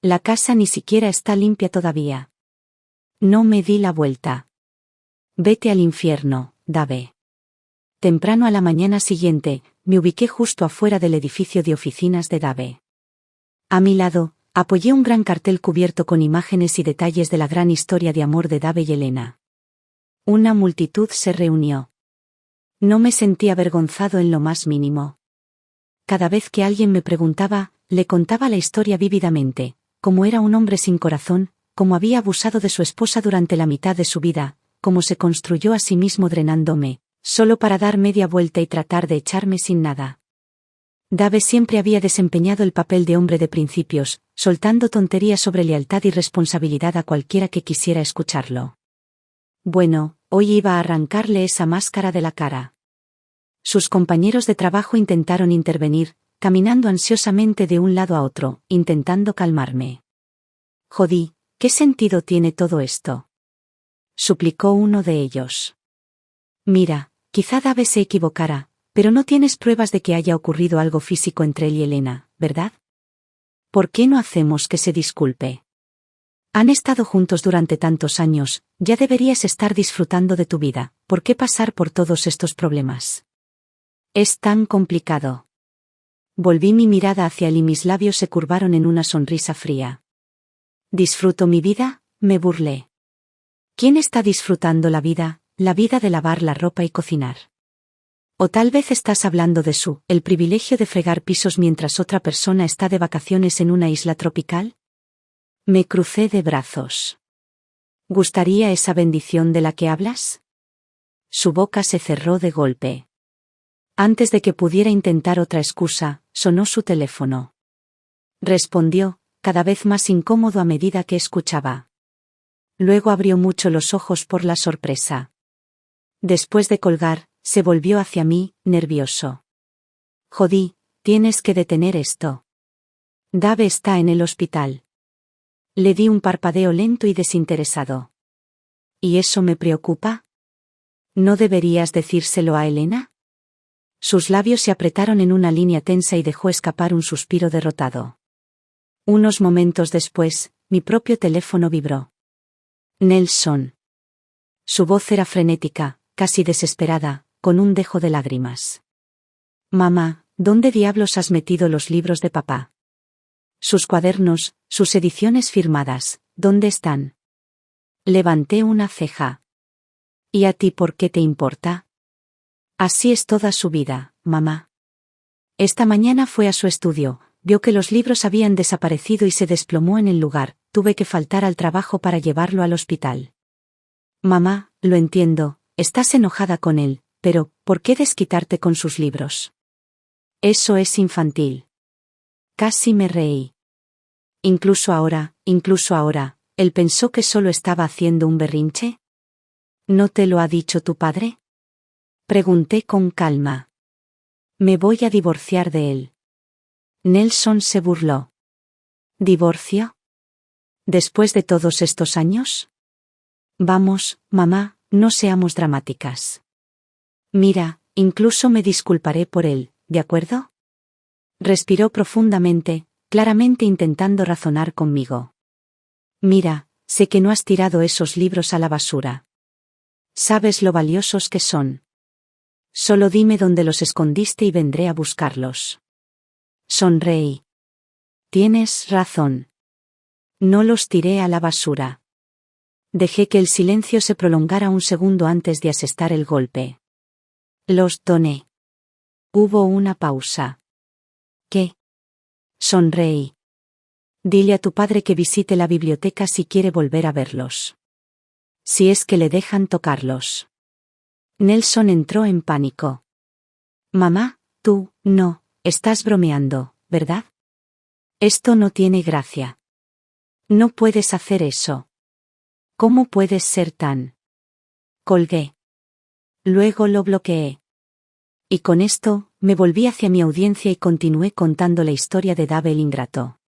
La casa ni siquiera está limpia todavía. No me di la vuelta. Vete al infierno, Dave. Temprano a la mañana siguiente, me ubiqué justo afuera del edificio de oficinas de Dave. A mi lado, apoyé un gran cartel cubierto con imágenes y detalles de la gran historia de amor de Dave y Elena. Una multitud se reunió. No me sentí avergonzado en lo más mínimo. Cada vez que alguien me preguntaba, le contaba la historia vívidamente, cómo era un hombre sin corazón, cómo había abusado de su esposa durante la mitad de su vida, cómo se construyó a sí mismo drenándome, solo para dar media vuelta y tratar de echarme sin nada. Dave siempre había desempeñado el papel de hombre de principios, soltando tonterías sobre lealtad y responsabilidad a cualquiera que quisiera escucharlo. Bueno, hoy iba a arrancarle esa máscara de la cara. Sus compañeros de trabajo intentaron intervenir, caminando ansiosamente de un lado a otro, intentando calmarme. Jodí, ¿qué sentido tiene todo esto? Suplicó uno de ellos. Mira, quizá Dave se equivocara, pero no tienes pruebas de que haya ocurrido algo físico entre él y Elena, ¿verdad? ¿Por qué no hacemos que se disculpe? Han estado juntos durante tantos años, ya deberías estar disfrutando de tu vida, ¿por qué pasar por todos estos problemas? Es tan complicado. Volví mi mirada hacia él y mis labios se curvaron en una sonrisa fría. ¿Disfruto mi vida?, me burlé. ¿Quién está disfrutando la vida de lavar la ropa y cocinar? O tal vez estás hablando de el privilegio de fregar pisos mientras otra persona está de vacaciones en una isla tropical. Me crucé de brazos. ¿Gustaría esa bendición de la que hablas? Su boca se cerró de golpe. Antes de que pudiera intentar otra excusa, sonó su teléfono. Respondió, cada vez más incómodo a medida que escuchaba. Luego abrió mucho los ojos por la sorpresa. Después de colgar, se volvió hacia mí, nervioso. Jodí, tienes que detener esto. Dave está en el hospital. Le di un parpadeo lento y desinteresado. ¿Y eso me preocupa? ¿No deberías decírselo a Elena? Sus labios se apretaron en una línea tensa y dejó escapar un suspiro derrotado. Unos momentos después, mi propio teléfono vibró. Nelson. Su voz era frenética, casi desesperada, con un dejo de lágrimas. Mamá, ¿Dónde diablos has metido los libros de papá? Sus cuadernos, sus ediciones firmadas, ¿dónde están? Levanté una ceja. ¿Y a ti por qué te importa? Así es toda su vida, mamá. Esta mañana fue a su estudio, vio que los libros habían desaparecido y se desplomó en el lugar, tuve que faltar al trabajo para llevarlo al hospital. Mamá, lo entiendo, estás enojada con él, pero, ¿por qué desquitarte con sus libros? Eso es infantil. Casi me reí. Incluso ahora, ¿él pensó que solo estaba haciendo un berrinche? ¿No te lo ha dicho tu padre? Pregunté con calma. Me voy a divorciar de él. Nelson se burló. ¿Divorcio? ¿Después de todos estos años? Vamos, mamá, no seamos dramáticas. Mira, incluso me disculparé por él, ¿de acuerdo? Respiró profundamente, claramente intentando razonar conmigo. Mira, sé que no has tirado esos libros a la basura. Sabes lo valiosos que son. Solo dime dónde los escondiste y vendré a buscarlos. Sonreí. Tienes razón. No los tiré a la basura. Dejé que el silencio se prolongara un segundo antes de asestar el golpe. Los doné. Hubo una pausa. ¿Qué? Sonreí. Dile a tu padre que visite la biblioteca si quiere volver a verlos. Si es que le dejan tocarlos. Nelson entró en pánico. Mamá, tú, no, estás bromeando, ¿verdad? Esto no tiene gracia. No puedes hacer eso. ¿Cómo puedes ser tan? Colgué. Luego lo bloqueé. Y con esto, me volví hacia mi audiencia y continué contando la historia de Dave el ingrato.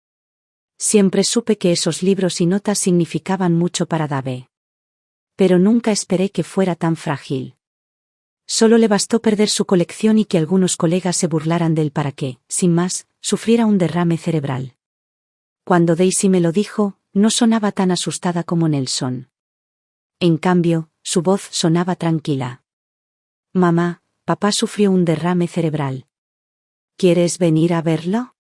Siempre supe que esos libros y notas significaban mucho para Dave. Pero nunca esperé que fuera tan frágil. Solo le bastó perder su colección y que algunos colegas se burlaran de él para que, sin más, sufriera un derrame cerebral. Cuando Daisy me lo dijo, no sonaba tan asustada como Nelson. En cambio, su voz sonaba tranquila. Mamá, papá sufrió un derrame cerebral. ¿Quieres venir a verlo?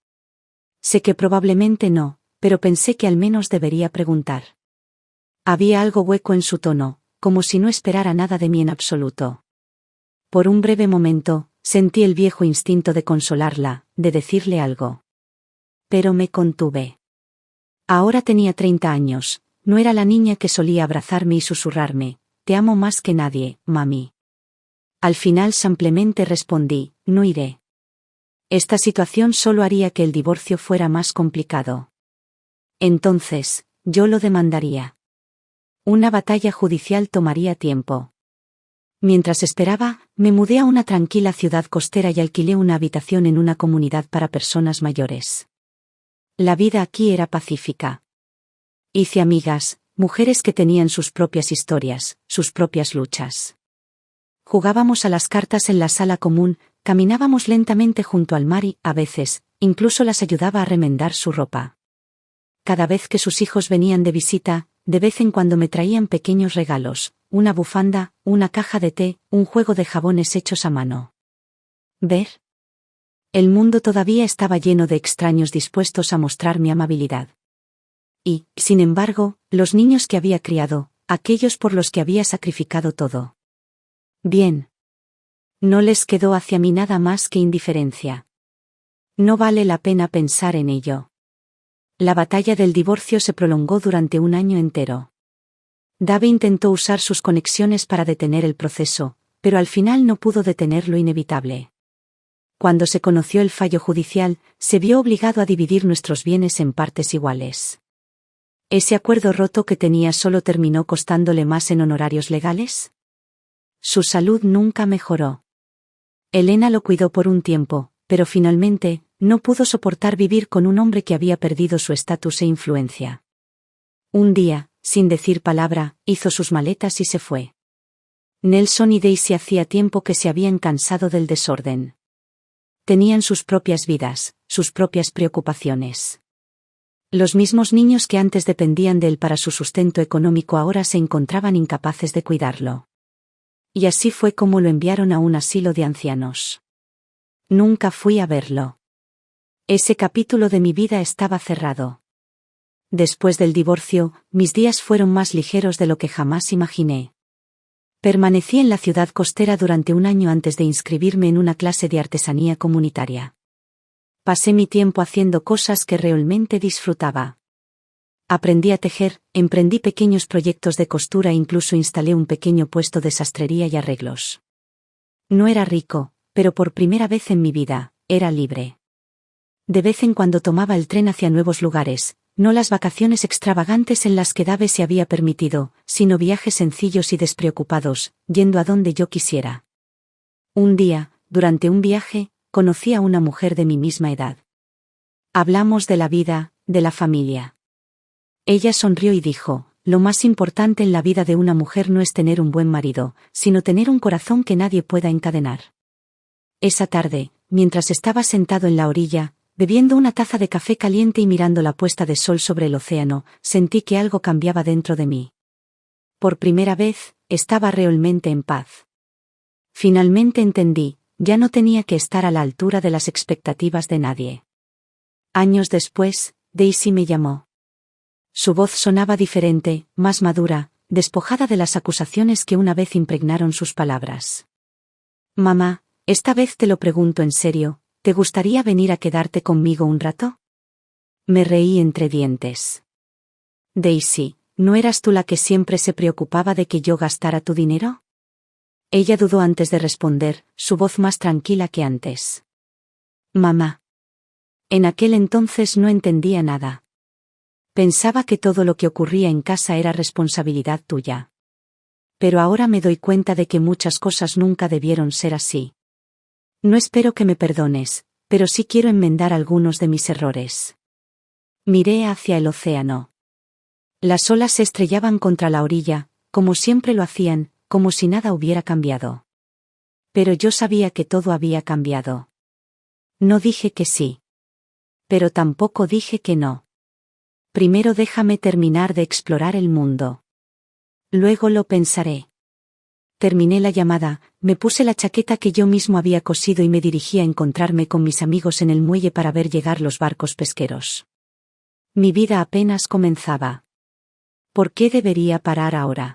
Sé que probablemente no, pero pensé que al menos debería preguntar. Había algo hueco en su tono, como si no esperara nada de mí en absoluto. Por un breve momento, sentí el viejo instinto de consolarla, de decirle algo. Pero me contuve. Ahora tenía 30 años, no era la niña que solía abrazarme y susurrarme, te amo más que nadie, mami. Al final simplemente respondí, no iré. Esta situación solo haría que el divorcio fuera más complicado. Entonces, yo lo demandaría. Una batalla judicial tomaría tiempo. Mientras esperaba, me mudé a una tranquila ciudad costera y alquilé una habitación en una comunidad para personas mayores. La vida aquí era pacífica. Hice amigas, mujeres que tenían sus propias historias, sus propias luchas. Jugábamos a las cartas en la sala común, caminábamos lentamente junto al mar y, a veces, incluso las ayudaba a remendar su ropa. Cada vez que sus hijos venían de visita, de vez en cuando me traían pequeños regalos, una bufanda, una caja de té, un juego de jabones hechos a mano. ¿Ver? El mundo todavía estaba lleno de extraños dispuestos a mostrar mi amabilidad. Y, sin embargo, los niños que había criado, aquellos por los que había sacrificado todo. Bien. No les quedó hacia mí nada más que indiferencia. No vale la pena pensar en ello. La batalla del divorcio se prolongó durante un año entero. Dave intentó usar sus conexiones para detener el proceso, pero al final no pudo detener lo inevitable. Cuando se conoció el fallo judicial, se vio obligado a dividir nuestros bienes en partes iguales. ¿Ese acuerdo roto que tenía solo terminó costándole más en honorarios legales? Su salud nunca mejoró. Elena lo cuidó por un tiempo, pero finalmente, no pudo soportar vivir con un hombre que había perdido su estatus e influencia. Un día, sin decir palabra, hizo sus maletas y se fue. Nelson y Daisy hacía tiempo que se habían cansado del desorden. Tenían sus propias vidas, sus propias preocupaciones. Los mismos niños que antes dependían de él para su sustento económico ahora se encontraban incapaces de cuidarlo. Y así fue como lo enviaron a un asilo de ancianos. Nunca fui a verlo. Ese capítulo de mi vida estaba cerrado. Después del divorcio, mis días fueron más ligeros de lo que jamás imaginé. Permanecí en la ciudad costera durante un año antes de inscribirme en una clase de artesanía comunitaria. Pasé mi tiempo haciendo cosas que realmente disfrutaba. Aprendí a tejer, emprendí pequeños proyectos de costura e incluso instalé un pequeño puesto de sastrería y arreglos. No era rico, pero por primera vez en mi vida, era libre. De vez en cuando tomaba el tren hacia nuevos lugares, no las vacaciones extravagantes en las que Dave se había permitido, sino viajes sencillos y despreocupados, yendo a donde yo quisiera. Un día, durante un viaje, conocí a una mujer de mi misma edad. Hablamos de la vida, de la familia. Ella sonrió y dijo: lo más importante en la vida de una mujer no es tener un buen marido, sino tener un corazón que nadie pueda encadenar. Esa tarde, mientras estaba sentado en la orilla, bebiendo una taza de café caliente y mirando la puesta de sol sobre el océano, sentí que algo cambiaba dentro de mí. Por primera vez, estaba realmente en paz. Finalmente entendí, ya no tenía que estar a la altura de las expectativas de nadie. Años después, Daisy me llamó. Su voz sonaba diferente, más madura, despojada de las acusaciones que una vez impregnaron sus palabras. Mamá, esta vez te lo pregunto en serio, ¿te gustaría venir a quedarte conmigo un rato? Me reí entre dientes. Daisy, ¿no eras tú la que siempre se preocupaba de que yo gastara tu dinero? Ella dudó antes de responder, su voz más tranquila que antes. Mamá. En aquel entonces no entendía nada. Pensaba que todo lo que ocurría en casa era responsabilidad tuya. Pero ahora me doy cuenta de que muchas cosas nunca debieron ser así. No espero que me perdones, pero sí quiero enmendar algunos de mis errores. Miré hacia el océano. Las olas se estrellaban contra la orilla, como siempre lo hacían, como si nada hubiera cambiado. Pero yo sabía que todo había cambiado. No dije que sí. Pero tampoco dije que no. Primero déjame terminar de explorar el mundo. Luego lo pensaré. Terminé la llamada, me puse la chaqueta que yo mismo había cosido y me dirigí a encontrarme con mis amigos en el muelle para ver llegar los barcos pesqueros. Mi vida apenas comenzaba. ¿Por qué debería parar ahora?